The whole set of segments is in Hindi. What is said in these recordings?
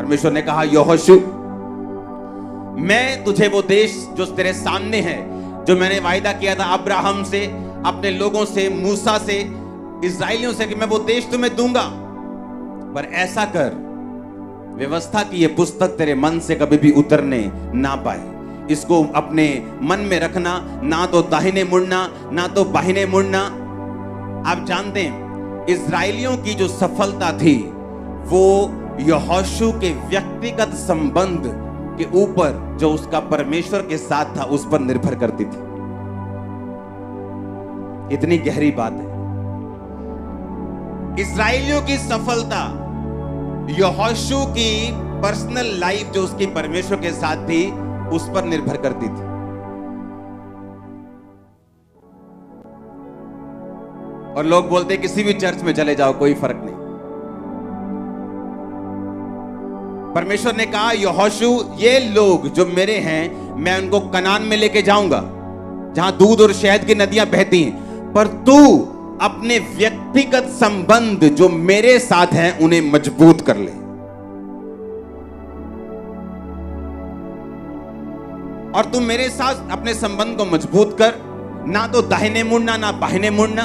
परमेश्वर ने कहा, यहोशू, मैं तुझे वो देश जो तेरे सामने है, जो मैंने वायदा किया था अब्राहम से, अपने लोगों से, मूसा से, इस्राएलियों से, कि मैं वो देश तुम्हें दूंगा, पर ऐसा कर, व्यवस्था की ये पुस्तक तेरे मन से कभी भी उतरने ना पाए। इसको अपने मन में रखना, ना तो दाहिने मुड़ना, ना तो बाहिने मुड़ना। आप जानते हैं, इस्राएलियों की जो सफलता थी वो यहोशू के व्यक्तिगत संबंध के ऊपर, जो उसका परमेश्वर के साथ था, उस पर निर्भर करती थी। इतनी गहरी बात है। इस्राएलियों की सफलता यहोशू की पर्सनल लाइफ, जो उसकी परमेश्वर के साथ थी, उस पर निर्भर करती थी। और लोग बोलते किसी भी चर्च में चले जाओ, कोई फर्क नहीं। परमेश्वर ने कहा, यहोशू, ये लोग जो मेरे हैं, मैं उनको कनान में लेके जाऊंगा, जहां दूध और शहद की नदियां बहती हैं, पर तू अपने व्यक्तिगत संबंध जो मेरे साथ हैं उन्हें मजबूत कर ले। और तुम मेरे साथ अपने संबंध को मजबूत कर, ना तो दाहिने मुड़ना, ना बाहिने मुड़ना।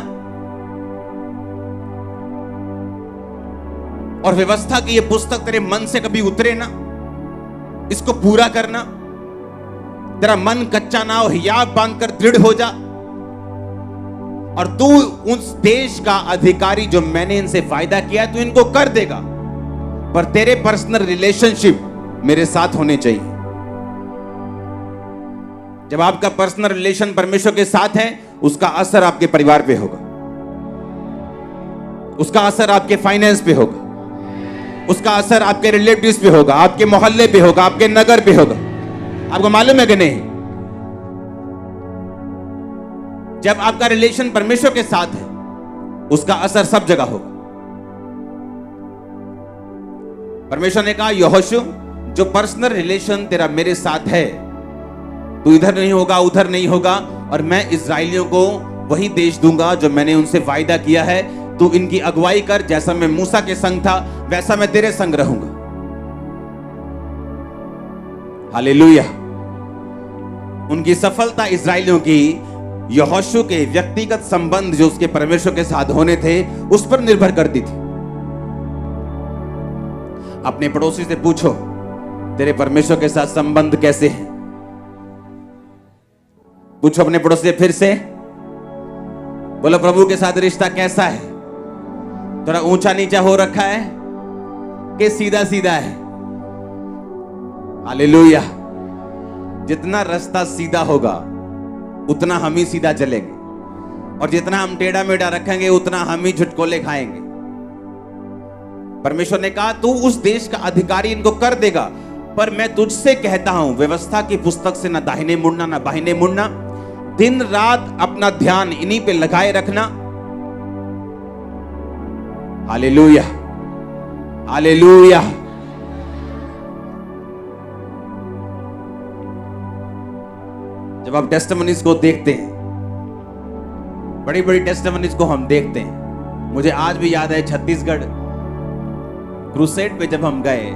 और व्यवस्था की ये पुस्तक तेरे मन से कभी उतरे ना, इसको पूरा करना। तेरा मन कच्चा ना हो, हियाव बांधकर दृढ़ हो जा, और तू उस देश का अधिकारी जो मैंने इनसे वायदा किया है, तू इनको कर देगा, पर तेरे पर्सनल रिलेशनशिप मेरे साथ होने चाहिए। जब आपका पर्सनल रिलेशन परमेश्वर के साथ है, उसका असर आपके परिवार पे होगा, उसका असर आपके फाइनेंस पे होगा, उसका असर आपके रिलेटिव्स पे होगा, आपके मोहल्ले पे होगा, आपके नगर पे होगा। आपको मालूम है कि नहीं? जब आपका रिलेशन परमेश्वर के साथ है, उसका असर सब जगह होगा। परमेश्वर ने कहा, यहोशू, जो पर्सनल रिलेशन तेरा मेरे साथ है, तू इधर नहीं होगा, उधर नहीं होगा, और मैं इस्राएलियों को वही देश दूंगा जो मैंने उनसे वायदा किया है। तू इनकी अगुवाई कर, जैसा मैं मूसा के संग था वैसा मैं तेरे संग रहूंगा। हालेलुया। उनकी सफलता इस्राएलियों की यहोशू के व्यक्तिगत संबंध जो उसके परमेश्वर के साथ होने थे, उस पर निर्भर करती थी। अपने पड़ोसी से पूछो, तेरे परमेश्वर के साथ संबंध कैसे हैं? पूछो अपने पड़ोसी से फिर से, बोलो, प्रभु के साथ रिश्ता कैसा है? थोड़ा ऊंचा नीचा हो रखा है कि सीधा सीधा है? हालेलुया। जितना रास्ता सीधा होगा उतना हम ही सीधा चलेंगे, और जितना हम टेढ़ा मेढ़ा रखेंगे उतना हम ही झुटकोले खाएंगे। परमेश्वर ने कहा, तू उस देश का अधिकारी इनको कर देगा, पर मैं तुझसे कहता हूं, व्यवस्था की पुस्तक से ना दाहिने मुड़ना, ना बाहिने मुड़ना। दिन रात अपना ध्यान इन्हीं पे लगाए रखना। Hallelujah, hallelujah. जब आप टेस्टिमनीज को देखते हैं, बड़ी बड़ी टेस्टिमनीज को हम देखते हैं, मुझे आज भी याद है छत्तीसगढ़ क्रूसेड पे जब हम गए,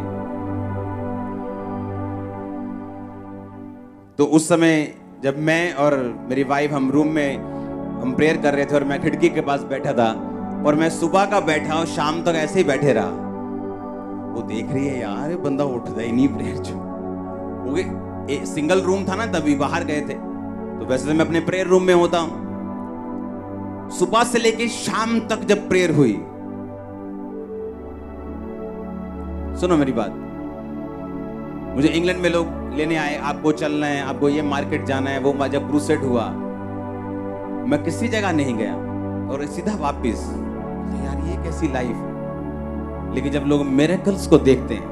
तो उस समय जब मैं और मेरी वाइफ हम रूम में हम प्रेयर कर रहे थे, और मैं खिड़की के पास बैठा था, और मैं सुबह का बैठा और शाम तक ऐसे ही बैठे रहा। वो देख रही है, यार ये बंदा उठता ही नहीं प्रेयर जो। सिंगल रूम था ना, तभी बाहर गए थे, तो वैसे तो मैं अपने प्रेयर रूम में होता हूं। सुबह से लेके शाम तक जब प्रेयर हुई, सुनो मेरी बात, मुझे इंग्लैंड में लोग लेने आए, आपको चलना है, आपको ये मार्केट जाना है, वो जब क्रूसेड हुआ, मैं किसी जगह नहीं गया और सीधा वापस। यार ये कैसी लाइफ। लेकिन जब लोग मिरेकल्स को देखते हैं,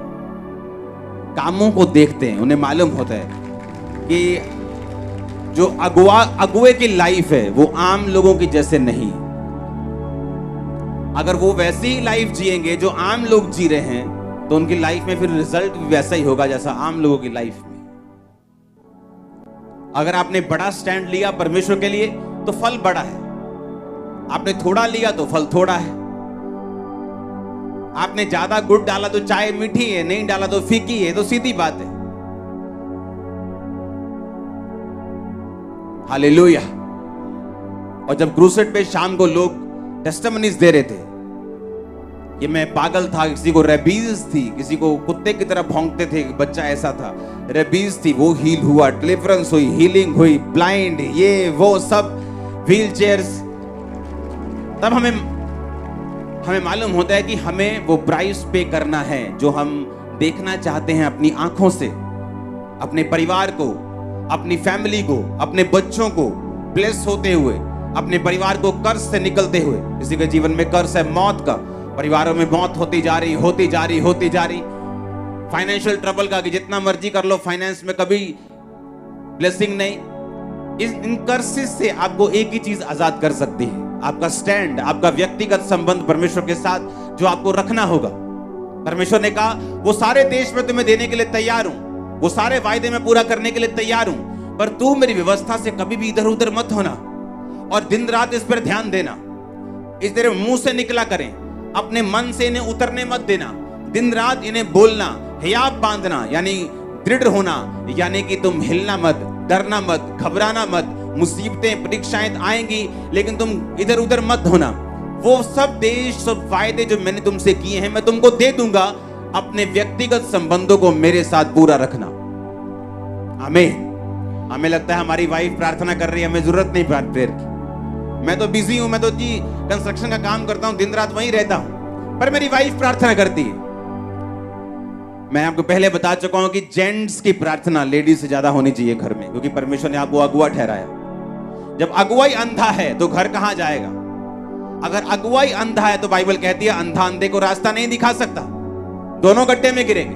कामों को देखते हैं, उन्हें मालूम होता है कि जो अगुए की लाइफ है वो आम लोगों की जैसे नहीं। अगर वो वैसी लाइफ जिएंगे जो आम लोग जी रहे हैं, तो उनकी लाइफ में फिर रिजल्ट भी वैसा ही होगा जैसा आम लोगों की लाइफ में। अगर आपने बड़ा स्टैंड लिया परमेश्वर के लिए, तो फल बड़ा है। आपने थोड़ा लिया तो फल थोड़ा है। आपने ज्यादा गुड़ डाला तो चाय मीठी है, नहीं डाला तो फीकी है, तो सीधी बात है। हालेलुया। और जब क्रूसेड पे शाम को लोग टेस्टिमनीज दे रहे थे, ये मैं पागल था, किसी को रेबीज थी, किसी को कुत्ते की तरह भौंकते थे, बच्चा ऐसा था, रेबीज थी, वो हील हुआ, डिलीवरेंस हुई, हीलिंग हुई, ब्लाइंड, ये वो सब, व्हील चेयर्स। तब हमें मालूम होता है कि हमें वो प्राइस पे करना है जो हम देखना चाहते हैं अपनी आंखों से, अपने परिवार को, अपनी फैमिली को, अपने बच्चों को ब्लेस होते हुए, अपने परिवार को कर्ज से निकलते हुए। किसी के जीवन में कर्ज है मौत का, परिवारों में मौत होती जा रही, होती जा रही। फाइनेंशियल ट्रबल का कि जितना मर्जी कर लो, फाइनेंस में कभी ब्लेसिंग नहीं। इन कर्सेस से आपको एक ही चीज आजाद कर सकती है, आपका स्टैंड, आपका व्यक्तिगत संबंध परमेश्वर के साथ जो आपको रखना होगा। परमेश्वर ने कहा वो सारे देश में तुम्हें देने के लिए तैयार हूं, वो सारे वायदे में पूरा करने के लिए तैयार हूं, पर तू मेरी व्यवस्था से कभी भी इधर उधर मत होना और दिन रात इस पर ध्यान देना। इस तेरे मुंह से निकला करें, अपने मन से इन्हें उतरने मत देना, दिन रात इन्हें बोलना, हियाब बांधना यानी दृढ़ होना, यानी कि तुम हिलना मत, डरना मत, घबराना मत। मुसीबतें परीक्षाएं आएंगी लेकिन तुम इधर उधर मत होना। वो सब देश, सब वायदे जो मैंने तुमसे किए हैं मैं तुमको दे दूंगा, अपने व्यक्तिगत संबंधों को मेरे साथ पूरा रखना। हमें लगता है हमारी वाइफ प्रार्थना कर रही है, हमें जरूरत नहीं प्रेयर की, मैं तो बिजी हूं, मैं तो जी कंस्ट्रक्शन का काम करता हूं, दिन रात वहीं रहता हूं, पर मेरी वाइफ प्रार्थना करती है। मैं आपको पहले बता चुका हूं कि जेंट्स की प्रार्थना लेडीज से ज्यादा होनी चाहिए घर में, क्योंकि परमेश्वर ने आपको अगुआ ठहराया। जब अगुवाई अंधा है तो घर कहां जाएगा? अगर अगुवाई अंधा है तो बाइबल कहती है अंधा अंधे को रास्ता नहीं दिखा सकता, दोनों गड्ढे में गिरेंगे।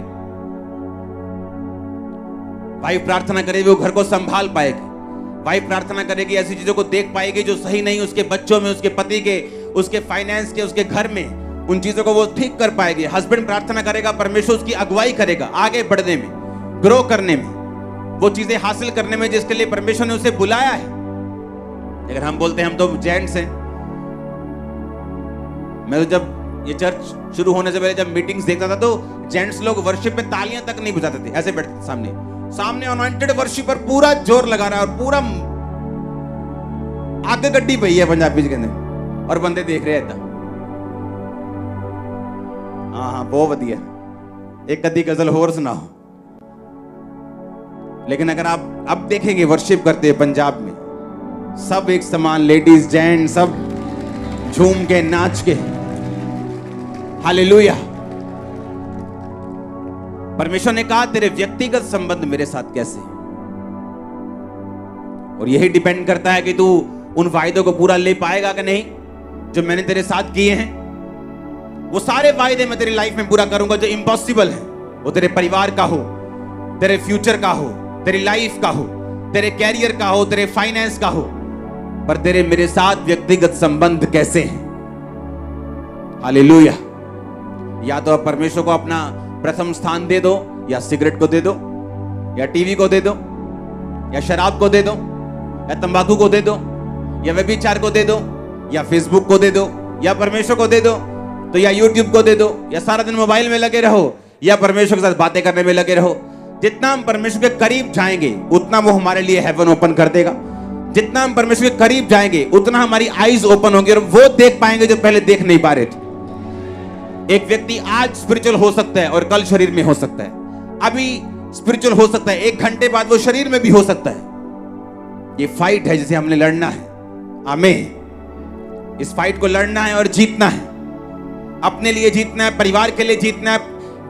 वाइफ प्रार्थना करेगी वो घर को संभाल पाएगी, वाइफ प्रार्थना करेगी ऐसी चीजों को देख पाएगी जो सही नहीं, उसके बच्चों में, उसके पति के, उसके फाइनेंस के, उसके घर में, उन चीजों को वो ठीक कर पाएगी। हस्बैंड प्रार्थना करेगा, परमेश्वर उसकी अगुवाई करेगा आगे बढ़ने में, ग्रो करने में, वो चीजें हासिल करने में जिसके लिए परमेश्वर ने उसे बुलाया है। लेकिन हम बोलते हैं हम तो जेंट्स हैं। मैं तो जब ये चर्च शुरू होने से पहले जब मीटिंग्स देखता था तो जेंट्स लोग वर्शिप में तालियां तक नहीं बजाते थे, ऐसे बैठते थे सामने अनॉइंटेड वर्शिप पर पूरा जोर लगा रहा है और पूरा आगे गड्डी पई है पंजाबी के अंदर और बंदे देख रहे हैं। हाँ बहुत वधिया, एक कदी गजल होर सुनाओ। लेकिन अगर आप अब देखेंगे वर्शिप करते हैं पंजाब में, सब एक समान, लेडीज जेंट्स सब झूम के नाच के, हालेलुया। परमेश्वर ने कहा तेरे व्यक्तिगत संबंध मेरे साथ कैसे, और यही डिपेंड करता है कि तू उन वायदों को पूरा ले पाएगा कि नहीं जो मैंने तेरे साथ किए हैं। वो सारे वायदे मैं तेरी लाइफ में पूरा करूंगा जो इम्पॉसिबल है, वो तेरे परिवार का हो, तेरे फ्यूचर का हो, तेरी लाइफ का हो, तेरे कैरियर का हो, तेरे फाइनेंस का हो, पर तेरे मेरे साथ व्यक्तिगत संबंध कैसे हैं। हालेलुया। या तो आप परमेश्वर को अपना प्रथम स्थान दे दो, या सिगरेट को दे दो, या टीवी को दे दो, या शराब को दे दो, या तंबाकू को दे दो, या व्यभिचार को दे दो, या फेसबुक को दे दो, या परमेश्वर को दे दो, तो या यूट्यूब को दे दो, या सारा दिन मोबाइल में लगे रहो, या परमेश्वर के साथ बातें करने में लगे रहो। जितना हम परमेश्वर के करीब जाएंगे उतना वो हमारे लिए हेवन ओपन कर देगा। जितना हम परमेश्वर के करीब जाएंगे उतना हमारी आईज ओपन होंगी और वो देख पाएंगे जो पहले देख नहीं पा रहे थे। एक व्यक्ति आज स्पिरिचुअल हो सकता है और कल शरीर में हो सकता है, अभी स्पिरिचुअल हो सकता है, 1 घंटे बाद वो शरीर में भी हो सकता है। ये फाइट है जिसे हमने लड़ना है। आमीन। इस फाइट को लड़ना है और जीतना है, अपने लिए जीतना है, परिवार के लिए जीतना है,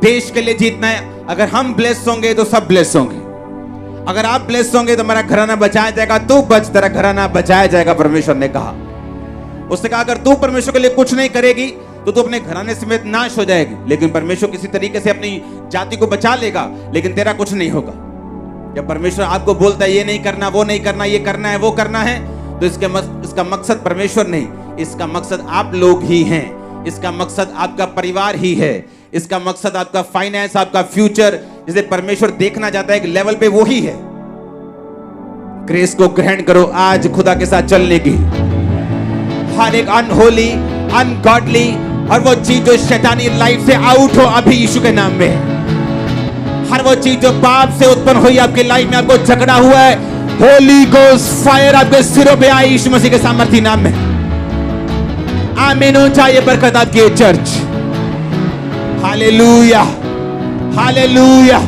देश के लिए जीतना है। अगर हम ब्लेस होंगे तो सब ब्लेस होंगे। अगर आप ब्लेस होंगे तो मेरा घराना बचाया जाएगा, तू बच, तेरा घराना बचाया जाएगा। परमेश्वर ने कहा, उसने कहा अगर तू परमेश्वर के लिए कुछ नहीं करेगी तो तू अपने घराने समेत नाश हो जाएगी, लेकिन परमेश्वर किसी तरीके से अपनी जाति को बचा लेगा, लेकिन तेरा कुछ नहीं होगा। जब परमेश्वर आपको बोलता है ये नहीं करना, वो नहीं करना, ये करना है, वो करना है, तो इसका मकसद परमेश्वर नहीं, इसका मकसद आप लोग ही हैं, इसका मकसद आपका परिवार ही है, इसका मकसद आपका फाइनेंस, आपका फ्यूचर, जिसे परमेश्वर देखना चाहता है एक लेवल पे, वो ही है। ग्रेस को ग्रहण करो आज खुदा के साथ चलने की। हर एक अनहोली, अनगॉडली, और वो चीज जो शैतानी लाइफ से आउट हो अभी यीशु के नाम में। हर वो चीज जो पाप से उत्पन्न हुई आपकी लाइफ में, आपको झगड़ा हुआ है, होली गोस्ट फायर आपके सिरों पे आई यीशु मसीह के सामर्थी नाम में। आमीन हो जाए बरकत आपकी चर्च। Hallelujah, hallelujah.